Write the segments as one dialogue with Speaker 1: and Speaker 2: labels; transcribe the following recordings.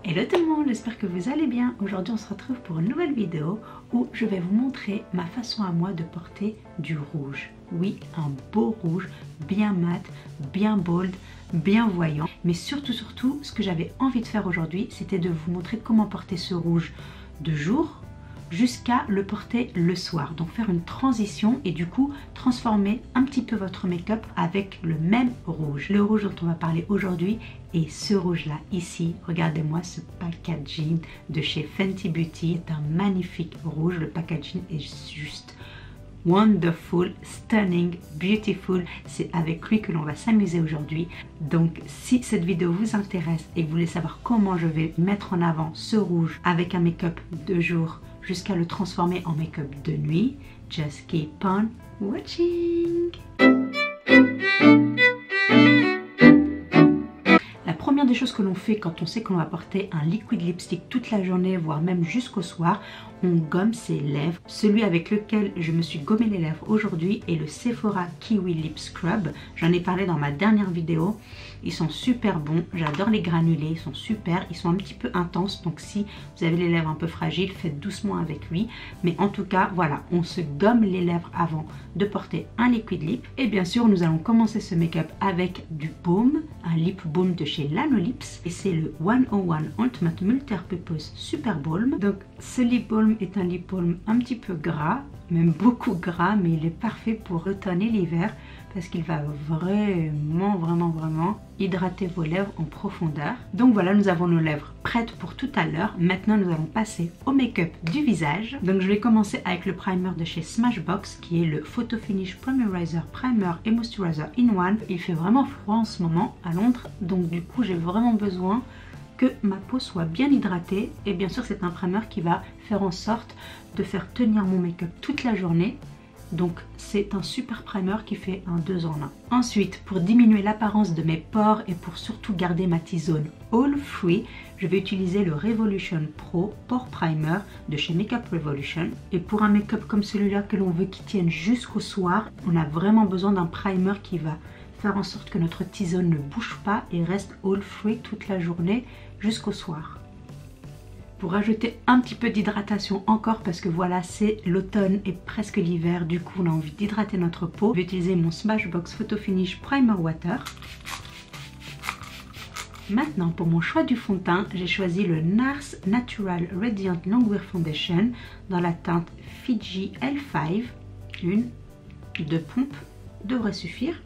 Speaker 1: Hello tout le monde, j'espère que vous allez bien. Aujourd'hui on se retrouve pour une nouvelle vidéo où je vais vous montrer ma façon à moi de porter du rouge. Oui, un beau rouge, bien mat, bien bold, bien voyant. Mais surtout, ce que j'avais envie de faire aujourd'hui, c'était de vous montrer comment porter ce rouge de jour jusqu'à le porter le soir. Donc faire une transition et du coup transformer un petit peu votre make-up avec le même rouge. Le rouge dont on va parler aujourd'hui est ce rouge là ici. Regardez-moi ce packaging de chez Fenty Beauty. C'est un magnifique rouge. Le packaging est juste wonderful, stunning, beautiful. C'est avec lui que l'on va s'amuser aujourd'hui. Donc si cette vidéo vous intéresse et que vous voulez savoir comment je vais mettre en avant ce rouge avec un make-up de jour jusqu'à le transformer en make-up de nuit, just keep on watching. La première des choses que l'on fait quand on sait qu'on va porter un liquid lipstick toute la journée, voire même jusqu'au soir, on gomme ses lèvres. Celui avec lequel je me suis gommé les lèvres aujourd'hui est le Sephora Kiwi Lip Scrub. J'en ai parlé dans ma dernière vidéo. Ils sont super bons. J'adore les granulés. Ils sont super. Ils sont un petit peu intenses. Donc si vous avez les lèvres un peu fragiles, faites doucement avec lui. Mais en tout cas, voilà, on se gomme les lèvres avant de porter un liquid lip. Et bien sûr, nous allons commencer ce make-up avec du baume. Un lip balm de chez Lanolips. Et c'est le 101 Ultimate Multi-Purpose Super Balm. Donc ce lip balm est un lip balm un petit peu gras, même beaucoup gras, mais il est parfait pour l'automne et l'hiver parce qu'il va vraiment hydrater vos lèvres en profondeur. Donc voilà, nous avons nos lèvres prêtes pour tout à l'heure. Maintenant nous allons passer au make-up du visage. Donc je vais commencer avec le primer de chez Smashbox qui est le Photo Finish Primerizer Primer et Moisturizer in One. Il fait vraiment froid en ce moment à Londres, donc du coup j'ai vraiment besoin que ma peau soit bien hydratée. Et bien sûr c'est un primer qui va faire en sorte de faire tenir mon make-up toute la journée. Donc c'est un super primer qui fait un 2 en 1. Ensuite, pour diminuer l'apparence de mes pores et pour surtout garder ma T-zone all free, je vais utiliser le Revolution Pro Pore Primer de chez Makeup Revolution. Et pour un make-up comme celui-là que l'on veut qui tienne jusqu'au soir, on a vraiment besoin d'un primer qui va faire en sorte que notre T-zone ne bouge pas et reste all free toute la journée jusqu'au soir. Pour ajouter un petit peu d'hydratation encore, parce que voilà, c'est l'automne et presque l'hiver, du coup on a envie d'hydrater notre peau, je vais utiliser mon Smashbox Photo Finish Primer Water. Maintenant pour mon choix du fond de teint, j'ai choisi le NARS Natural Radiant Longwear Foundation dans la teinte Fiji L5. Une, deux pompes devrait suffire.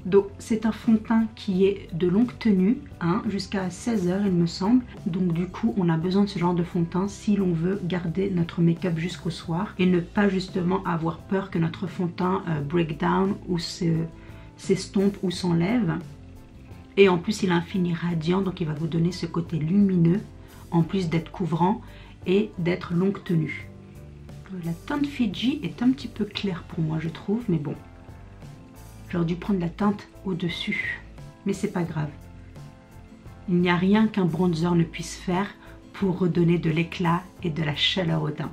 Speaker 1: Donc c'est un fond de teint qui est de longue tenue, hein, jusqu'à 16 h il me semble. Donc du coup on a besoin de ce genre de fond de teint si l'on veut garder notre make-up jusqu'au soir et ne pas justement avoir peur que notre fond de teint break down ou s'estompe ou s'enlève. Et en plus il a un fini radiant, donc il va vous donner ce côté lumineux en plus d'être couvrant et d'être longue tenue. La teinte Fiji est un petit peu claire pour moi je trouve, mais bon. J'aurais dû prendre la teinte au-dessus, mais c'est pas grave. Il n'y a rien qu'un bronzer ne puisse faire pour redonner de l'éclat et de la chaleur au teint.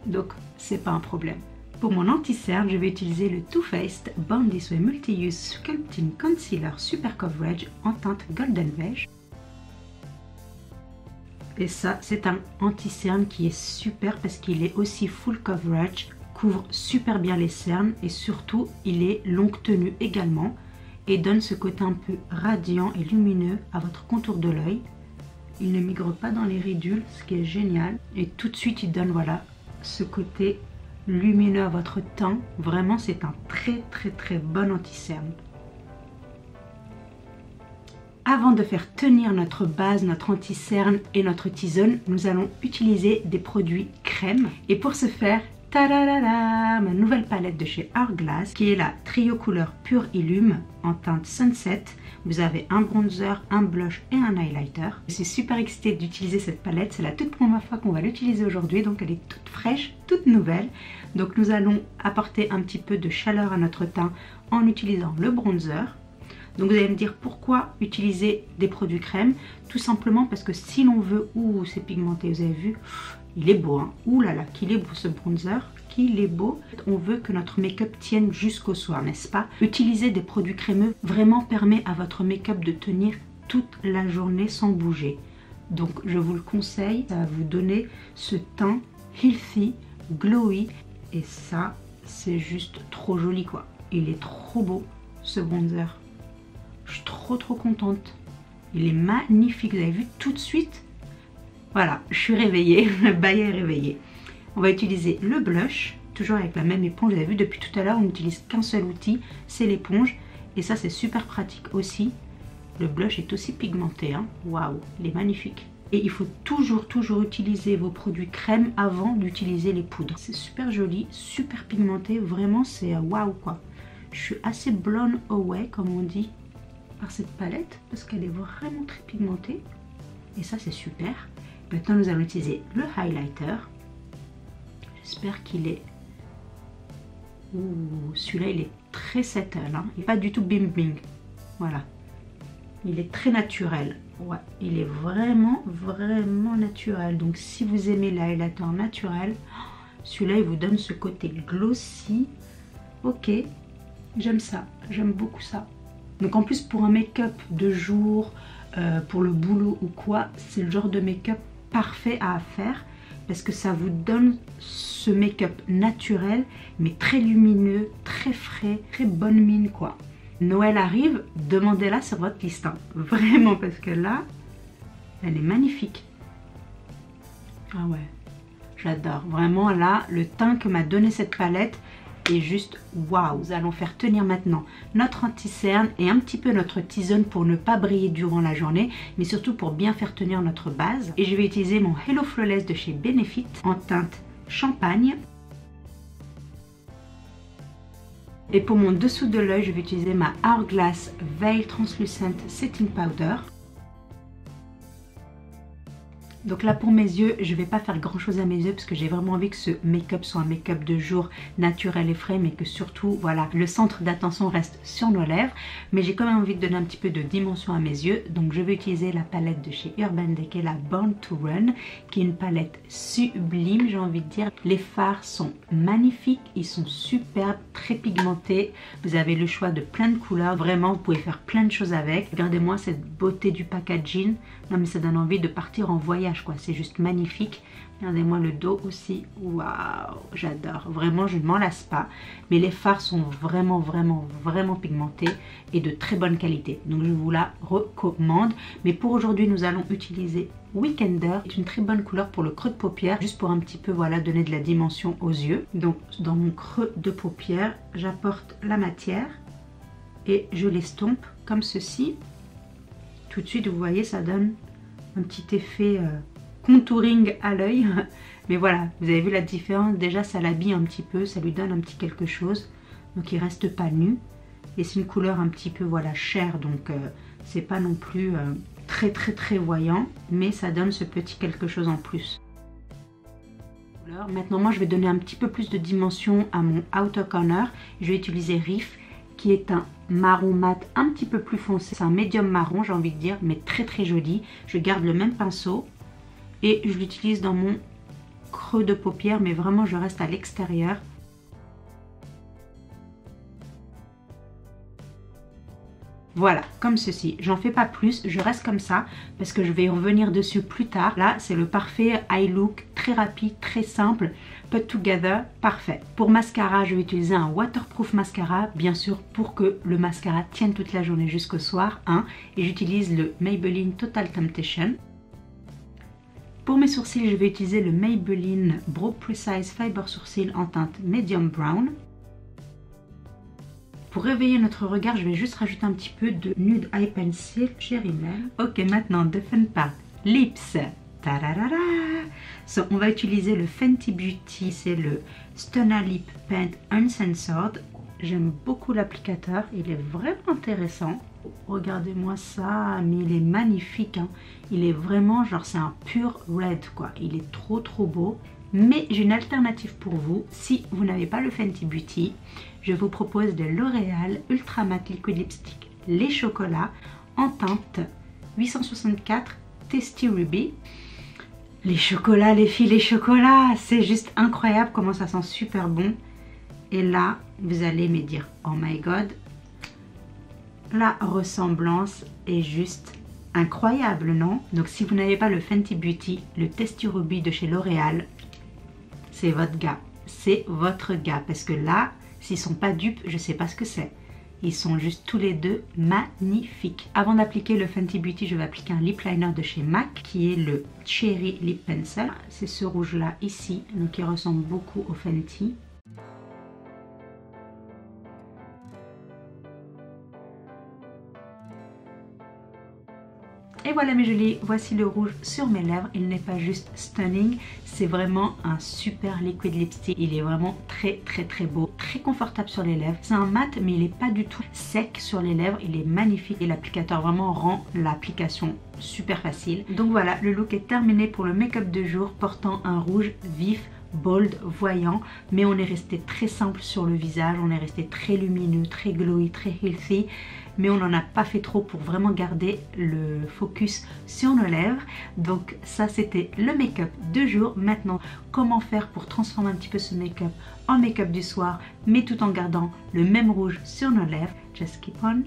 Speaker 1: Donc, c'est pas un problème. Pour mon anti-cerne, je vais utiliser le Too Faced Born This Way Multi-Use Sculpting Concealer Super Coverage en teinte Golden Beige. Et ça, c'est un anti-cerne qui est super parce qu'il est aussi full coverage, couvre super bien les cernes et surtout il est longue tenue également et donne ce côté un peu radiant et lumineux à votre contour de l'œil. Il ne migre pas dans les ridules, ce qui est génial, et tout de suite il donne voilà ce côté lumineux à votre teint. Vraiment c'est un très bon anti-cerne. Avant de faire tenir notre base, notre anti-cerne et notre T-zone, nous allons utiliser des produits crème et pour ce faire, tadadada, ma nouvelle palette de chez Hourglass qui est la Trio Couleur Pure Illume en teinte Sunset. Vous avez un bronzer, un blush et un highlighter. Je suis super excitée d'utiliser cette palette. C'est la toute première fois qu'on va l'utiliser aujourd'hui, donc elle est toute fraîche, toute nouvelle. Donc nous allons apporter un petit peu de chaleur à notre teint en utilisant le bronzer. Donc vous allez me dire pourquoi utiliser des produits crème. Tout simplement parce que si l'on veut, ouh c'est pigmenté, vous avez vu, il est beau, hein. Ouh là là, qu'il est beau ce bronzer, qu'il est beau. On veut que notre make-up tienne jusqu'au soir, n'est-ce pas? Utiliser des produits crémeux vraiment permet à votre make-up de tenir toute la journée sans bouger. Donc je vous le conseille, ça va vous donner ce teint healthy, glowy. Et ça, c'est juste trop joli quoi. Il est trop beau ce bronzer. Je suis trop contente. Il est magnifique, vous avez vu tout de suite. Voilà, je suis réveillée, le bail est réveillé. On va utiliser le blush, toujours avec la même éponge. Vous avez vu depuis tout à l'heure, on n'utilise qu'un seul outil, c'est l'éponge. Et ça, c'est super pratique aussi. Le blush est aussi pigmenté, hein. Waouh, il est magnifique. Et il faut toujours utiliser vos produits crème avant d'utiliser les poudres. C'est super joli, super pigmenté, vraiment c'est waouh quoi. Je suis assez blown away comme on dit par cette palette parce qu'elle est vraiment très pigmentée. Et ça c'est super. Maintenant nous allons utiliser le highlighter. J'espère qu'il est... Ouh, celui-là il est très settle, hein. Il n'est pas du tout bing bing. Voilà. Il est très naturel. Ouais, il est vraiment naturel. Donc si vous aimez le highlighter naturel, celui-là il vous donne ce côté glossy. Ok, j'aime ça, j'aime beaucoup ça. Donc en plus pour un make-up de jour, pour le boulot ou quoi, c'est le genre de make-up parfait à faire parce que ça vous donne ce make-up naturel mais très lumineux, très frais, très bonne mine quoi. Noël arrive, demandez-la sur votre liste, hein. Vraiment, parce que là, elle est magnifique. Ah ouais, j'adore. Vraiment, là, le teint que m'a donné cette palette est juste waouh. Nous allons faire tenir maintenant notre anti-cerne et un petit peu notre T-zone pour ne pas briller durant la journée, mais surtout pour bien faire tenir notre base. Et je vais utiliser mon Hello Flawless de chez Benefit en teinte champagne. Et pour mon dessous de l'œil, je vais utiliser ma Hourglass Veil Translucent Setting Powder. Donc là pour mes yeux, je ne vais pas faire grand chose à mes yeux parce que j'ai vraiment envie que ce make-up soit un make-up de jour naturel et frais, mais que surtout, voilà, le centre d'attention reste sur nos lèvres. Mais j'ai quand même envie de donner un petit peu de dimension à mes yeux. Donc je vais utiliser la palette de chez Urban Decay, la Born to Run, qui est une palette sublime, j'ai envie de dire. Les fards sont magnifiques, ils sont superbes, très pigmentés. Vous avez le choix de plein de couleurs, vraiment vous pouvez faire plein de choses avec. Regardez-moi cette beauté du packaging. Non mais ça donne envie de partir en voyage quoi, c'est juste magnifique. Regardez-moi le dos aussi, waouh, j'adore. Vraiment, je ne m'en lasse pas. Mais les fards sont vraiment pigmentés et de très bonne qualité. Donc je vous la recommande. Mais pour aujourd'hui, nous allons utiliser Weekender. C'est une très bonne couleur pour le creux de paupière, juste pour un petit peu, voilà, donner de la dimension aux yeux. Donc dans mon creux de paupière, j'apporte la matière et je l'estompe comme ceci. Tout de suite, vous voyez, ça donne un petit effet contouring à l'œil. Mais voilà, vous avez vu la différence. Déjà, ça l'habille un petit peu, ça lui donne un petit quelque chose. Donc, il reste pas nu. Et c'est une couleur un petit peu, voilà, chair. Donc, c'est pas non plus très voyant. Mais ça donne ce petit quelque chose en plus. Maintenant, moi, je vais donner un petit peu plus de dimension à mon outer corner. Je vais utiliser Riff, qui est un marron mat un petit peu plus foncé. C'est un médium marron, j'ai envie de dire, mais très joli. Je garde le même pinceau et je l'utilise dans mon creux de paupière, mais vraiment je reste à l'extérieur. Voilà, comme ceci. J'en fais pas plus, je reste comme ça parce que je vais revenir dessus plus tard. Là, c'est le parfait eye look, très rapide, très simple, put together, parfait. Pour mascara, je vais utiliser un waterproof mascara, bien sûr, pour que le mascara tienne toute la journée jusqu'au soir. Hein, et j'utilise le Maybelline Total Temptation. Pour mes sourcils, je vais utiliser le Maybelline Brow Precise Fiber Sourcil en teinte Medium Brown. Pour réveiller notre regard, je vais juste rajouter un petit peu de Nude Eye Pencil chez Rimmel. Ok, maintenant, the fun part. Lips. Tararara. So, on va utiliser le Fenty Beauty, c'est le Stunna Lip Paint Uncensored. J'aime beaucoup l'applicateur, il est vraiment intéressant. Regardez-moi ça, mais il est magnifique. Hein. Il est vraiment, genre c'est un pur red quoi. Il est trop beau. Mais j'ai une alternative pour vous. Si vous n'avez pas le Fenty Beauty, je vous propose de L'Oréal Ultra Matte Liquid Lipstick Les Chocolats en teinte 864 Tasty Ruby. Les chocolats, les filles, les chocolats, c'est juste incroyable comment ça sent super bon. Et là, vous allez me dire, oh my god, la ressemblance est juste incroyable, non? Donc si vous n'avez pas le Fenty Beauty, le Testy Ruby de chez L'Oréal, c'est votre gars. C'est votre gars. Parce que là, s'ils sont pas dupes, je sais pas ce que c'est. Ils sont juste tous les deux magnifiques. Avant d'appliquer le Fenty Beauty, je vais appliquer un lip liner de chez MAC qui est le Cherry Lip Pencil. C'est ce rouge là ici, donc il ressemble beaucoup au Fenty. Et voilà mes jolis, voici le rouge sur mes lèvres. Il n'est pas juste stunning, c'est vraiment un super liquid lipstick. Il est vraiment très beau, très confortable sur les lèvres. C'est un mat mais il n'est pas du tout sec sur les lèvres, il est magnifique et l'applicateur vraiment rend l'application super facile. Donc voilà, le look est terminé pour le make-up de jour portant un rouge vif, bold, voyant, mais on est resté très simple sur le visage, on est resté très lumineux, très glowy, très healthy, mais on n'en a pas fait trop pour vraiment garder le focus sur nos lèvres. Donc ça c'était le make-up de jour. Maintenant, comment faire pour transformer un petit peu ce make-up en make-up du soir, mais tout en gardant le même rouge sur nos lèvres? Just keep on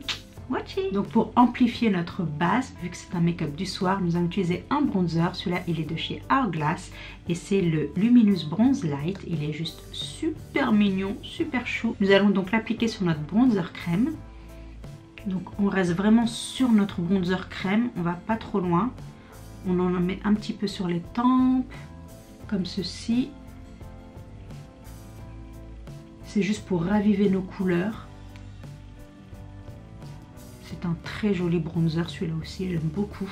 Speaker 1: watching. Donc pour amplifier notre base, vu que c'est un make-up du soir, nous allons utiliser un bronzer. Celui-là il est de chez Hourglass et c'est le Luminous Bronze Light. Il est juste super mignon, super chou. Nous allons donc l'appliquer sur notre bronzer crème. Donc on reste vraiment sur notre bronzer crème, on va pas trop loin. On en met un petit peu sur les tempes, comme ceci. C'est juste pour raviver nos couleurs. C'est un très joli bronzer celui-là aussi, j'aime beaucoup.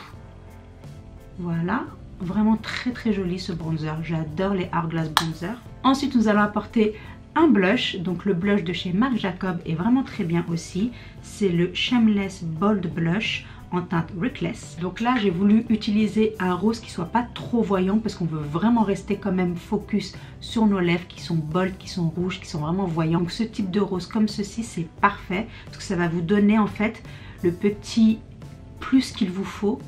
Speaker 1: Voilà, vraiment très joli ce bronzer, j'adore les Hourglass bronzer. Ensuite nous allons apporter un blush, donc le blush de chez Marc Jacob est vraiment très bien aussi. C'est le Shameless Bold Blush en teinte Reckless. Donc là j'ai voulu utiliser un rose qui soit pas trop voyant parce qu'on veut vraiment rester quand même focus sur nos lèvres qui sont bold, qui sont rouges, qui sont vraiment voyants. Donc ce type de rose comme ceci c'est parfait parce que ça va vous donner en fait le petit plus qu'il vous faut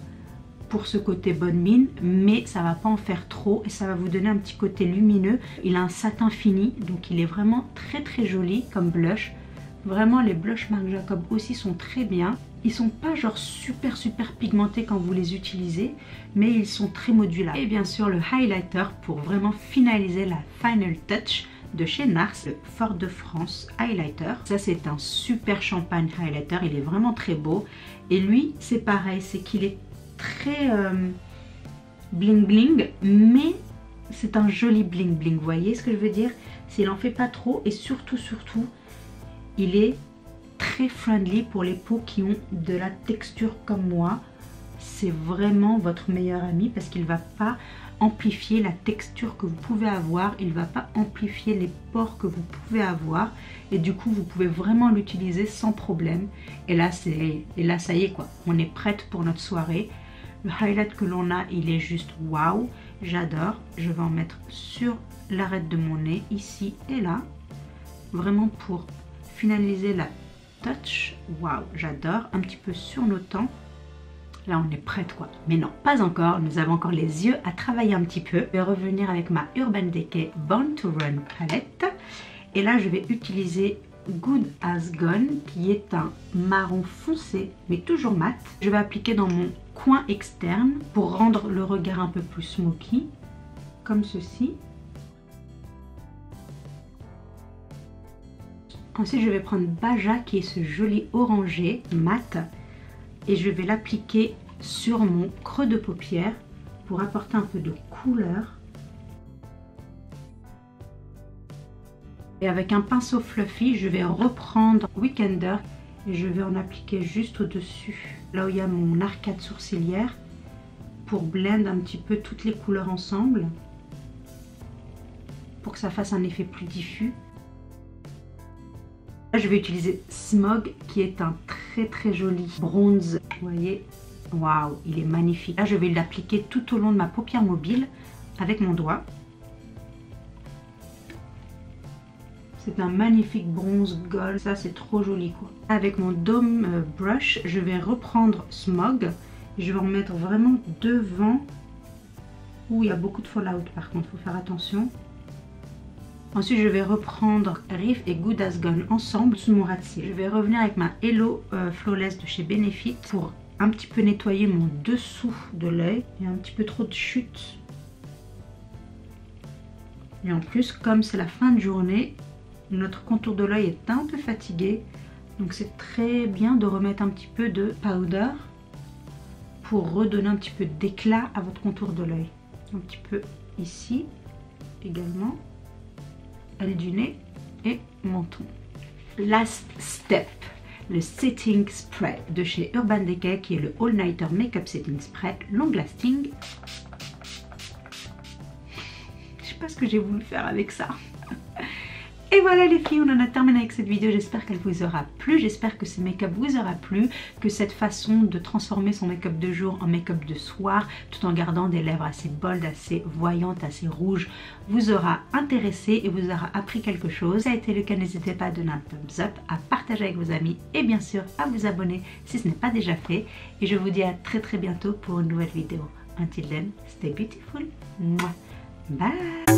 Speaker 1: pour ce côté bonne mine, mais ça va pas en faire trop et ça va vous donner un petit côté lumineux. Il a un satin fini, donc il est vraiment très joli comme blush. Vraiment les blushs Marc Jacob aussi sont très bien. Ils sont pas genre super pigmentés quand vous les utilisez, mais ils sont très modulables. Et bien sûr le highlighter pour vraiment finaliser la final touch de chez NARS, le Fort de France Highlighter. Ça c'est un super champagne highlighter, il est vraiment très beau. Et lui c'est pareil, c'est qu'il est très bling bling, mais c'est un joli bling bling, vous voyez ce que je veux dire? S'il en fait pas trop et surtout il est très friendly pour les peaux qui ont de la texture comme moi. C'est vraiment votre meilleur ami parce qu'il va pas amplifier la texture que vous pouvez avoir, il va pas amplifier les pores que vous pouvez avoir et du coup vous pouvez vraiment l'utiliser sans problème. Et là ça y est quoi, on est prête pour notre soirée. Le highlight que l'on a, il est juste waouh, j'adore. Je vais en mettre sur l'arête de mon nez, ici et là. Vraiment pour finaliser la touch. Waouh, j'adore. Un petit peu sur nos tempes. Là, on est prête quoi. Mais non, pas encore. Nous avons encore les yeux à travailler un petit peu. Je vais revenir avec ma Urban Decay Born to Run palette. Et là, je vais utiliser Good As Gone, qui est un marron foncé, mais toujours mat. Je vais appliquer dans mon coin externe pour rendre le regard un peu plus smoky, comme ceci. Ensuite, je vais prendre Baja, qui est ce joli orangé mat, et je vais l'appliquer sur mon creux de paupière pour apporter un peu de couleur. Et avec un pinceau fluffy, je vais reprendre Weekender et je vais en appliquer juste au-dessus, là où il y a mon arcade sourcilière, pour blend un petit peu toutes les couleurs ensemble, pour que ça fasse un effet plus diffus. Là, je vais utiliser Smog, qui est un très joli bronze. Vous voyez, waouh, il est magnifique. Là, je vais l'appliquer tout au long de ma paupière mobile avec mon doigt. C'est un magnifique bronze gold, ça c'est trop joli quoi. Avec mon Dome Brush, je vais reprendre Smog. Je vais en mettre vraiment devant où il y a beaucoup de fallout par contre, il faut faire attention. Ensuite je vais reprendre Riff et Good As Gone ensemble sous mon rat de cils. Je vais revenir avec ma Hello Flawless de chez Benefit pour un petit peu nettoyer mon dessous de l'œil. Il y a un petit peu trop de chute. Et en plus, comme c'est la fin de journée, notre contour de l'œil est un peu fatigué. Donc c'est très bien de remettre un petit peu de powder pour redonner un petit peu d'éclat à votre contour de l'œil. Un petit peu ici également, aile du nez et menton. Last step, le setting spray de chez Urban Decay qui est le All Nighter Makeup Setting Spray Long Lasting. Je sais pas ce que j'ai voulu faire avec ça. Et voilà les filles, on en a terminé avec cette vidéo, j'espère qu'elle vous aura plu, j'espère que ce make-up vous aura plu, que cette façon de transformer son make-up de jour en make-up de soir, tout en gardant des lèvres assez bold, assez voyantes, assez rouges, vous aura intéressé et vous aura appris quelque chose. Si ça a été le cas, n'hésitez pas à donner un thumbs up, à partager avec vos amis et bien sûr à vous abonner si ce n'est pas déjà fait. Et je vous dis à très bientôt pour une nouvelle vidéo. Until then, stay beautiful. Bye.